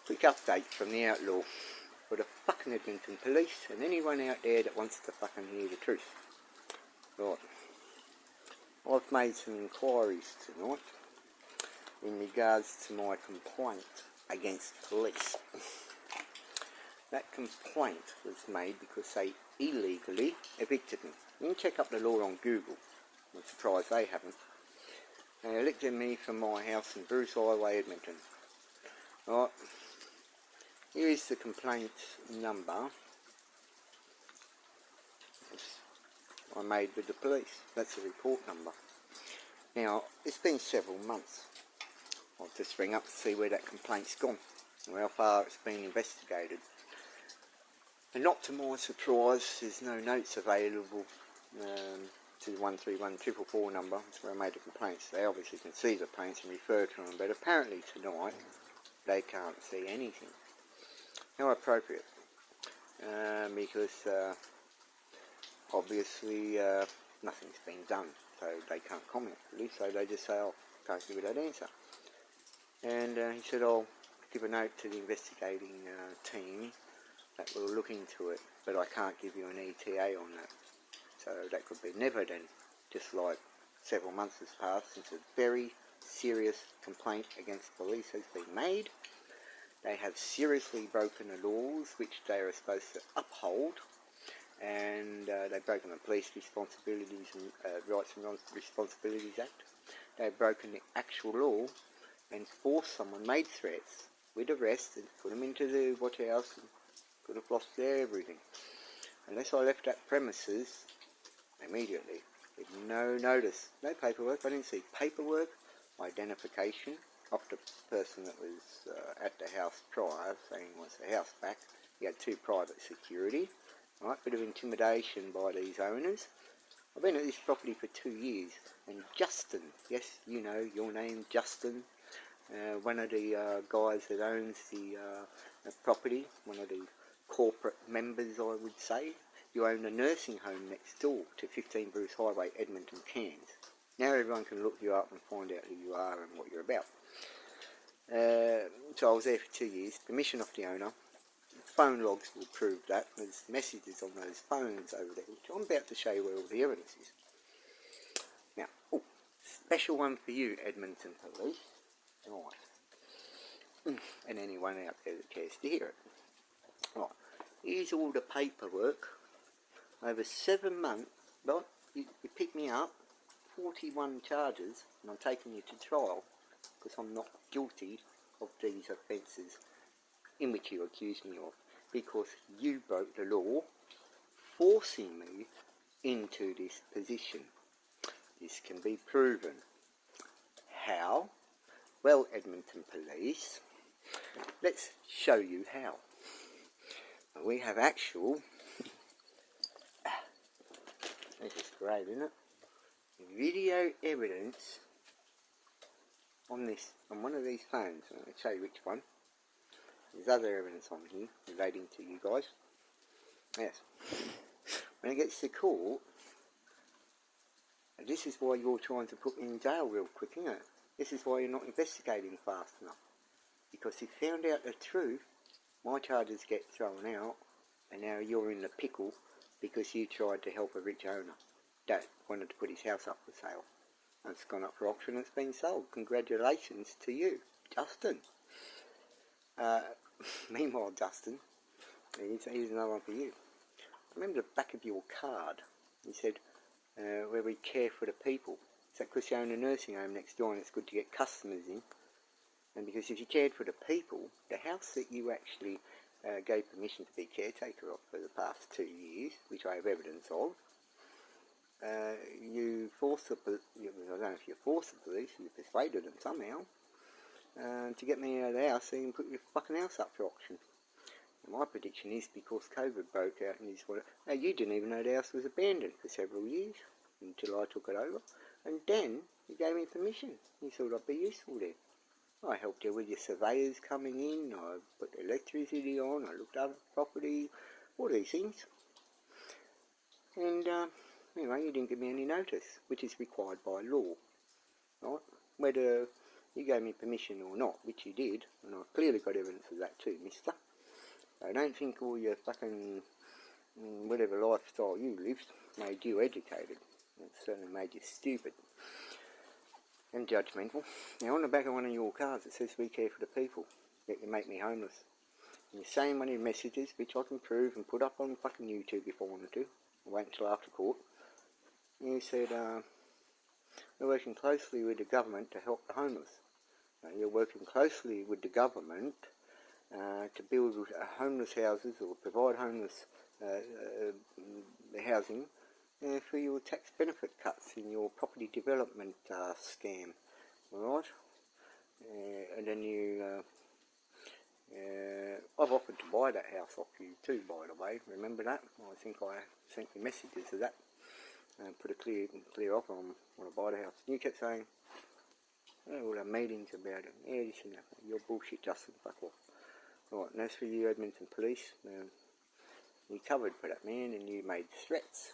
Quick update from the Outlaw for the fucking Edmonton police and anyone out there that wants to fucking hear the truth. Right, I've made some inquiries tonight in regards to my complaint against police. That complaint was made because they illegally evicted me. You can check up the law on Google. I'm surprised they haven't. They evicted me from my house in Bruce Highway, Edmonton. Right, here is the complaint number I made with the police. That's the report number. Now, it's been several months. I'll just ring up to see where that complaint's gone or how far it's been investigated. And not to my surprise, there's no notes available to the 131-444 number. That's where I made the complaints. They obviously can see the complaints and refer to them, but apparently tonight they can't see anything. How appropriate, because obviously nothing's been done, so they can't comment really, so they just say, oh, can't give you that answer. And he said, I'll give a note to the investigating team that will look into it, but I can't give you an ETA on that. So that could be never then, just like several months has passed since a very serious complaint against police has been made. They have seriously broken the laws which they are supposed to uphold, and they've broken the Police Responsibilities and Rights and Responsibilities Act. They've broken the actual law and forced someone, made threats with arrest and put them into the watch house and could have lost their everything. Unless I left that premises immediately with no notice, no paperwork. I didn't see paperwork, identification of the person that was at the house prior, saying he wants the house back. He had 2 private security, right, bit of intimidation by these owners. I've been at this property for 2 years, and Justin, yes, you know, your name, Justin, one of the guys that owns the property, one of the corporate members, I would say. You own a nursing home next door to 15 Bruce Highway, Edmonton, Cairns. Now everyone can look you up and find out who you are and what you're about. So I was there for 2 years, permission of the owner. Phone logs will prove that. There's messages on those phones over there, which I'm about to show you where all the evidence is. Now, special one for you, Edmonton police. Right. And anyone out there that cares to hear it. Right. Here's all the paperwork. Over 7 months, right, you pick me up, 41 charges, and I'm taking you to trial because I'm not guilty of these offences in which you accuse me of, because you broke the law, forcing me into this position. This can be proven. How? Well, Edmonton police, let's show you how. We have actual, this is great, isn't it? Video evidence on one of these phones. I'm going to show you which one. There's other evidence on here relating to you guys. Yes. When it gets to court, this is why you're trying to put me in jail real quick, isn't it? This is why you're not investigating fast enough. Because you found out the truth, my charges get thrown out, and now you're in the pickle because you tried to help a rich owner that wanted to put his house up for sale. And it's gone up for auction and it's been sold. Congratulations to you, Justin. Meanwhile, Justin, here's another one for you. Remember the back of your card? You said, where we care for the people. Is that because you own a nursing home next door and it's good to get customers in? And because if you cared for the people, the house that you actually gave permission to be caretaker of for the past 2 years, which I have evidence of, you forced the police, I don't know if you forced the police, you persuaded them somehow, to get me out of the house so you can put your fucking house up for auction. And my prediction is because COVID broke out and you didn't even know the house was abandoned for several years until I took it over, and then you gave me permission. You thought I'd be useful there. I helped you with your surveyors coming in, I put the electricity on, I looked after the property, all these things. And anyway, you didn't give me any notice, which is required by law. Right? Whether you gave me permission or not, which you did, and I've clearly got evidence of that too, mister. I don't think all your fucking whatever lifestyle you lived made you educated. It certainly made you stupid and judgmental. Now on the back of one of your cars it says "We care for the people," yet you make me homeless. And you're saying one of your messages, which I can prove and put up on fucking YouTube if I wanted to. I'll wait until after court. You said, we're working closely with the government to help the homeless. Now, you're working closely with the government to build homeless houses or provide homeless housing for your tax benefit cuts in your property development scam. Alright? And then you... I've offered to buy that house off you too, by the way. Remember that? I think I sent you messages of that. Put a clear offer on when I buy the house. And you kept saying, oh, we'll have meetings about it. Yeah, you should have. You're bullshit, Justin. Fuck off. Right, and as for you, Edmonton police, you covered for that man and you made threats,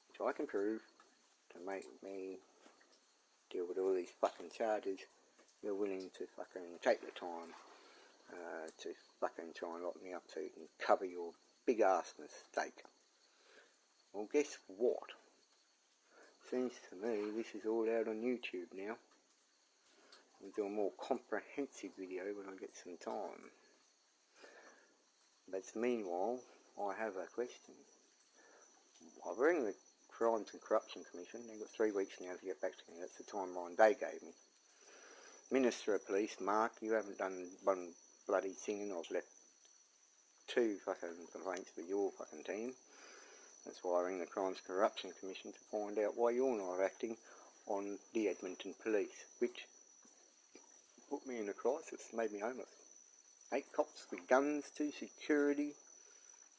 which I can prove, to make me deal with all these fucking charges. You're willing to fucking take the time to fucking try and lock me up so you can cover your big ass mistake. Well, guess what? Seems to me this is all out on YouTube now. I'll do a more comprehensive video when I get some time. But meanwhile, I have a question. I've rang the Crimes and Corruption Commission. They've got 3 weeks now to get back to me. That's the timeline they gave me. Minister of Police, Mark, you haven't done one bloody thing, and I've left 2 fucking complaints with your fucking team. That's why I rang the Crimes and Corruption Commission to find out why you're not acting on the Edmonton police, which put me in a crisis, made me homeless. 8 cops with guns, 2 security,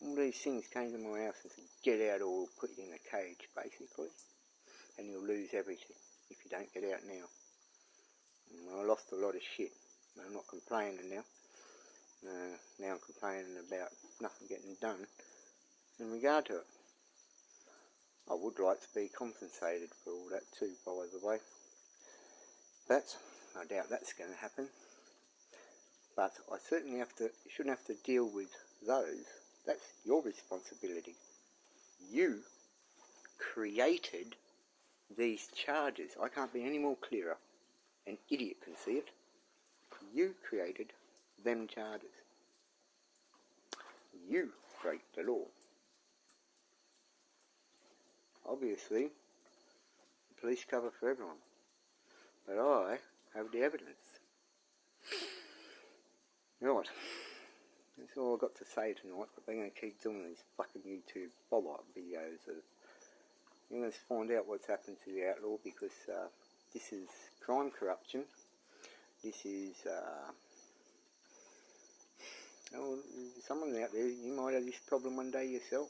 all these things came to my house and said, get out or we'll put you in a cage, basically, and you'll lose everything if you don't get out now. And I lost a lot of shit. I'm not complaining now. Now I'm complaining about nothing getting done in regard to it. I would like to be compensated for all that too, by the way. But I doubt that's going to happen. But I certainly shouldn't have to deal with those. That's your responsibility. You created these charges. I can't be any more clearer. An idiot can see it. You created them charges. You break the law. Obviously, the police cover for everyone. But I have the evidence. Right. That's all I've got to say tonight, but they're going to keep doing these fucking YouTube follow-up videos of... You're going to find out what's happened to the Outlaw, because this is crime corruption. This is... someone out there, you might have this problem one day yourself,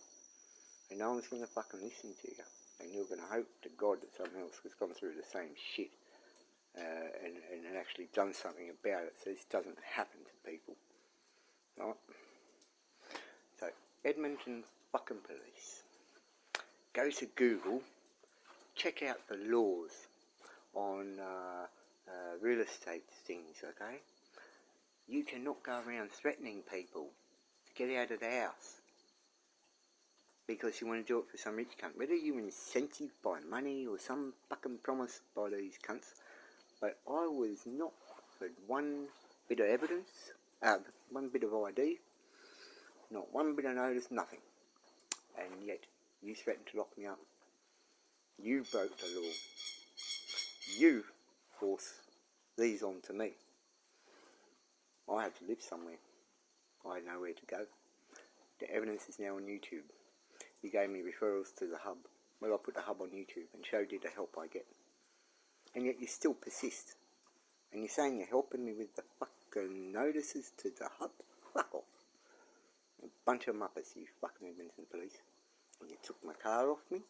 and no one's going to fucking listen to you, and you're going to hope to God that someone else has gone through the same shit and actually done something about it so this doesn't happen to people. Right? So, Edmonton fucking police. Go to Google, check out the laws on real estate things, okay? You cannot go around threatening people to get out of the house because you want to do it for some rich cunt. Whether you're incentivized by money or some fucking promise by these cunts, but I was not offered one bit of evidence, one bit of ID, not one bit of notice, nothing. And yet, you threatened to lock me up. You broke the law. You forced these on to me. I had to live somewhere. I had nowhere to go. The evidence is now on YouTube. You gave me referrals to the hub. Well, I put the hub on YouTube and showed you the help I get. And yet you still persist. And you're saying you're helping me with the fucking notices to the hub? Fuck off. A bunch of muppets, you fucking Edmonton police. And you took my car off me?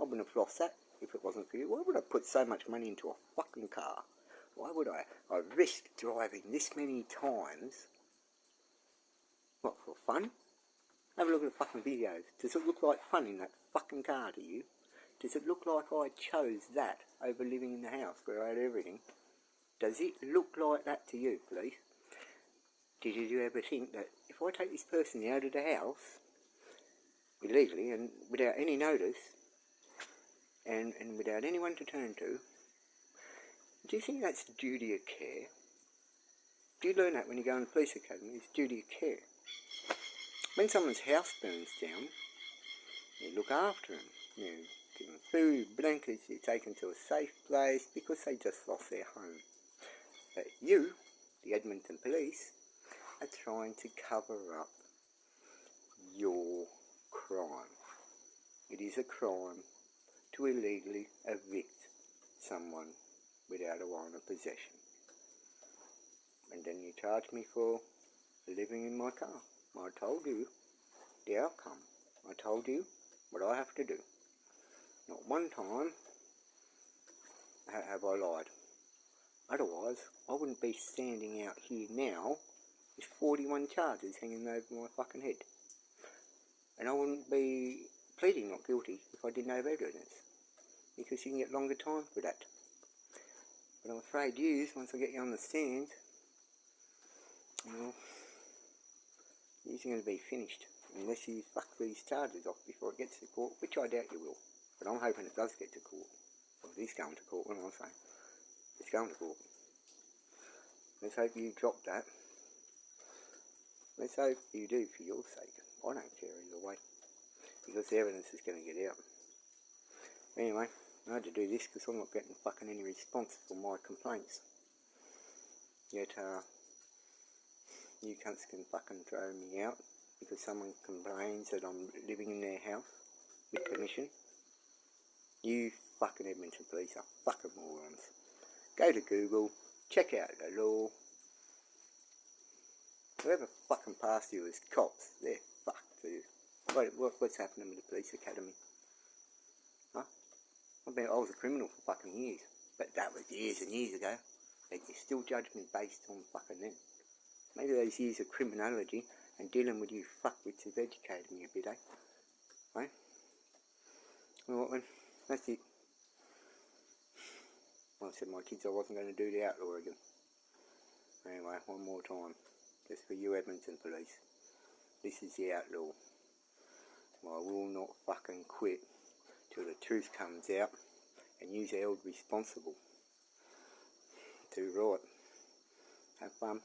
I wouldn't have lost that if it wasn't for you. Why would I put so much money into a fucking car? Why would I? I risked driving this many times. What, for fun? Have a look at the fucking videos. Does it look like fun in that fucking car to you? Does it look like I chose that over living in the house where I had everything? Does it look like that to you, police? Did you ever think that if I take this person out of the house, illegally and without any notice, and without anyone to turn to, do you think that's duty of care? Do you learn that when you go in the police academy? It's duty of care. When someone's house burns down, you look after them. You give them food, blankets, you take them to a safe place because they just lost their home. But you, the Edmonton police, are trying to cover up your crime. It is a crime to illegally evict someone without a warrant of possession. And then you charge me for living in my car. I told you the outcome. I told you what I have to do. Not one time have I lied. Otherwise, I wouldn't be standing out here now with 41 charges hanging over my fucking head. And I wouldn't be pleading not guilty if I didn't have evidence. Because you can get longer time for that. But I'm afraid you, once I get you on the stand, well, you're going to be finished. Unless you fuck these charges off before it gets to court, which I doubt you will. But I'm hoping it does get to court. Well, it is going to court, what am I saying? It's going to court. Let's hope you drop that. Let's hope you do for your sake. I don't care either way. Because the evidence is going to get out. Anyway, I had to do this because I'm not getting fucking any response for my complaints. Yet, you cunts can fucking throw me out because someone complains that I'm living in their house with permission. You fucking Edmonton police are fucking morons. Go to Google, check out the law. Whoever fucking passed you as cops, they're fucked too. What's happening with the police academy? Huh? I was a criminal for fucking years. But that was years and years ago. But you still judge me based on fucking them. Maybe those years of criminology and dealing with you fuckwits have educated me a bit, eh? Right? Well, then, that's it. Well, I said my kids I wasn't going to do the outlaw again. Anyway, one more time. Just for you Edmonton police. This is the outlaw. Well, I will not fucking quit till the truth comes out and you're held responsible. Too right. Have fun.